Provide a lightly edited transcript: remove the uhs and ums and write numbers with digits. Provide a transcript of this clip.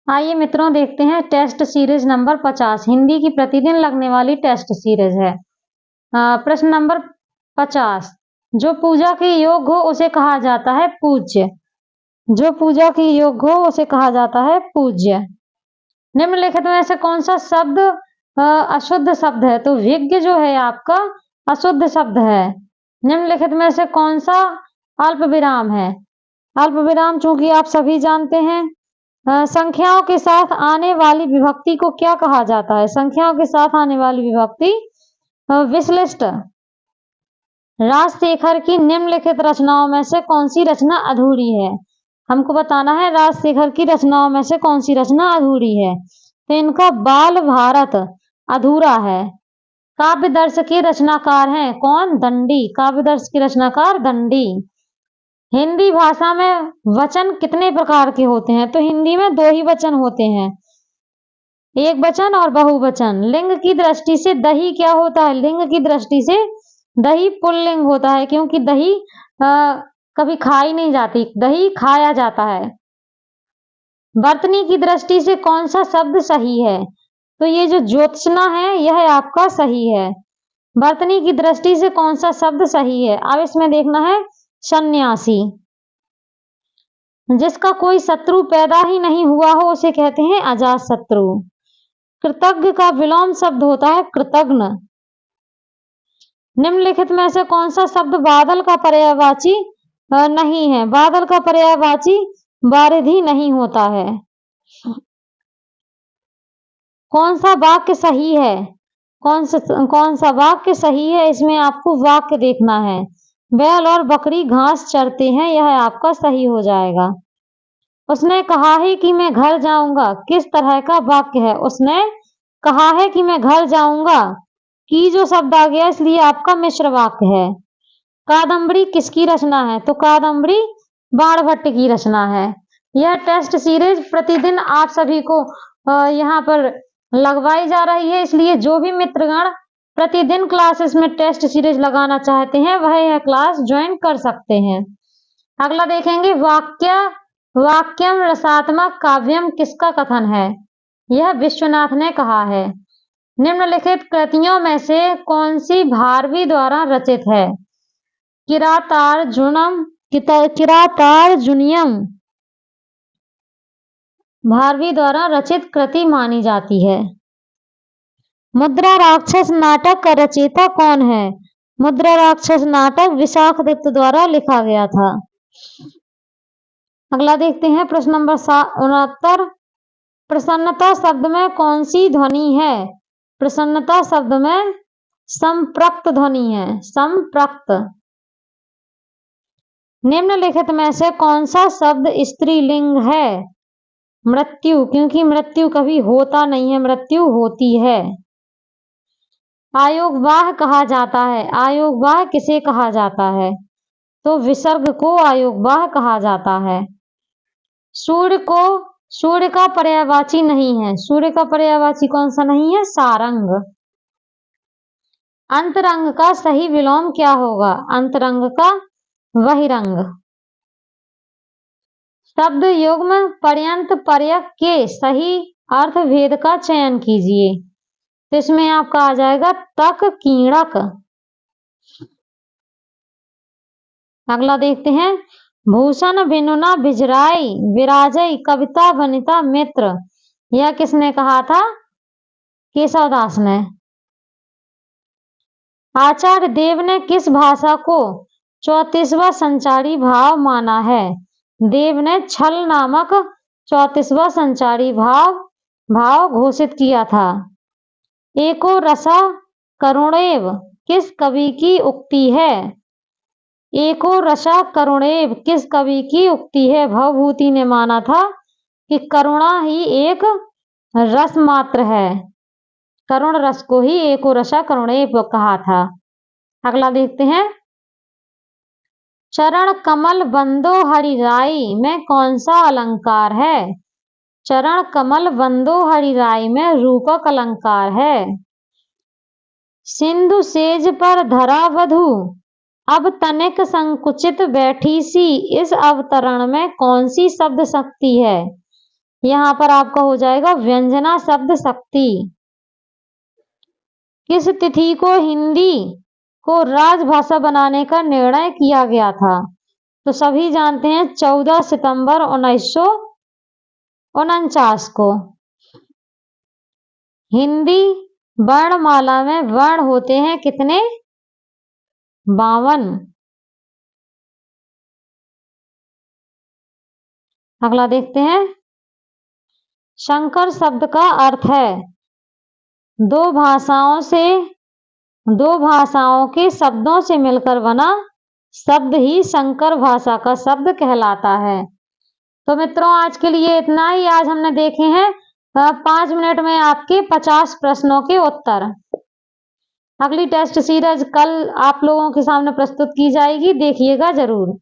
आइए मित्रों देखते हैं टेस्ट सीरीज नंबर 50 हिंदी की प्रतिदिन लगने वाली टेस्ट सीरीज है। प्रश्न नंबर 50, जो पूजा के योग्य हो उसे कहा जाता है पूज्य। जो पूजा के योग्य हो उसे कहा जाता है पूज्य। निम्नलिखित में से कौन सा शब्द अशुद्ध शब्द है? तो विज्ञ जो है आपका अशुद्ध शब्द है। निम्नलिखित में से कौन सा अल्प विराम है? अल्प विराम चूंकि आप सभी जानते हैं। संख्याओं के साथ आने वाली विभक्ति को क्या कहा जाता है? संख्याओं के साथ आने वाली विभक्ति विश्लिष्ट। राजशेखर की निम्नलिखित रचनाओं में से कौन सी रचना अधूरी है? हमको बताना है राजशेखर की रचनाओं में से कौन सी रचना अधूरी है। तो इनका बाल भारत अधूरा है। काव्यदर्श के रचनाकार हैं कौन? दंडी। काव्यदर्श के रचनाकार दंडी। हिंदी भाषा में वचन कितने प्रकार के होते हैं? तो हिंदी में दो ही वचन होते हैं, एक वचन और बहुवचन। लिंग की दृष्टि से दही क्या होता है? लिंग की दृष्टि से दही पुल्लिंग होता है, क्योंकि दही कभी खाई नहीं जाती, दही खाया जाता है। वर्तनी की दृष्टि से कौन सा शब्द सही है? तो ये जो ज्योत्सना है यह आपका सही है। वर्तनी की दृष्टि से कौन सा शब्द सही है? अब इसमें देखना है सन्यासी। जिसका कोई शत्रु पैदा ही नहीं हुआ हो उसे कहते हैं अजात शत्रु। कृतज्ञ का विलोम शब्द होता है कृतघ्न। निम्नलिखित में से कौन सा शब्द बादल का पर्यायवाची नहीं है? बादल का पर्यायवाची बारिधि नहीं होता है। कौन सा वाक्य सही है? कौन सा वाक्य सही है? इसमें आपको वाक्य देखना है। बैल और बकरी घास चरते हैं, यह आपका सही हो जाएगा। उसने कहा है कि मैं घर जाऊंगा, किस तरह का वाक्य है? उसने कहा है कि मैं घर जाऊंगा, की जो शब्द आ गया इसलिए आपका मिश्र वाक्य है। कादम्बरी किसकी रचना है? तो कादम्बरी बाणभट्ट की रचना है। यह टेस्ट सीरीज प्रतिदिन आप सभी को यहाँ पर लगवाई जा रही है, इसलिए जो भी मित्रगण प्रतिदिन क्लासेस में टेस्ट सीरीज लगाना चाहते हैं वह यह क्लास ज्वाइन कर सकते हैं। अगला देखेंगे वाक्यम रसात्मक काव्यम किसका कथन है? यह विश्वनाथ ने कहा है। निम्नलिखित कृतियों में से कौन सी भारवी द्वारा रचित है? किरातार्जुनीयम भारवी द्वारा रचित कृति मानी जाती है। मुद्रा राक्षस नाटक का रचयिता कौन है? मुद्रा राक्षस नाटक विशाखदत्त द्वारा लिखा गया था। अगला देखते हैं प्रश्न नंबर 69। प्रसन्नता शब्द में कौन सी ध्वनि है? प्रसन्नता शब्द में संप्रक्त ध्वनि है, संप्रक्त। निम्नलिखित में से कौन सा शब्द स्त्रीलिंग है? मृत्यु, क्योंकि मृत्यु कभी होता नहीं है, मृत्यु होती है। आयोगवाह कहा जाता है, आयोगवाह किसे कहा जाता है? तो विसर्ग को आयोगवाह कहा जाता है। सूर्य का पर्यायवाची नहीं है, सूर्य का पर्यायवाची कौन सा नहीं है? सारंग। अंतरंग का सही विलोम क्या होगा? अंतरंग का बहिरंग। शब्द युग्म पर्यंत पर्यक के सही अर्थ भेद का चयन कीजिए। तो इसमें आपका आ जाएगा तक कीड़क। अगला देखते हैं भूषण भिनुना भिजराई विराजई कविता वनिता मित्र। यह किसने कहा था? केशवदास ने। आचार्य देव ने किस भाषा को 34वां संचारी भाव माना है? देव ने छल नामक 34वां संचारी भाव घोषित किया था। एको रसा करुणेव किस कवि की उक्ति है? एको रसा करुणेव किस कवि की उक्ति है? भवभूति ने माना था कि करुणा ही एक रस मात्र है, करुण रस को ही एको रसा करुणेव कहा था। अगला देखते हैं चरण कमल बंदो हरिराई में कौन सा अलंकार है? चरण कमल बंदो हरिराई में रूपक अलंकार है। सिंधु सेज पर धरा वधु अब तनिक संकुचित बैठी सी, इस अवतरण में कौन सी शब्द शक्ति है? यहाँ पर आपका हो जाएगा व्यंजना शब्द शक्ति। किस तिथि को हिंदी को राजभाषा बनाने का निर्णय किया गया था? तो सभी जानते हैं 14 सितंबर 1949 को। हिंदी वर्णमाला में वर्ण होते हैं कितने? 52। अगला देखते हैं। संकर शब्द का अर्थ है दो भाषाओं के शब्दों से मिलकर बना शब्द ही संकर भाषा का शब्द कहलाता है। तो मित्रों आज के लिए इतना ही। आज हमने देखे हैं 5 मिनट में आपके 50 प्रश्नों के उत्तर। अगली टेस्ट सीरीज कल आप लोगों के सामने प्रस्तुत की जाएगी, देखिएगा जरूर।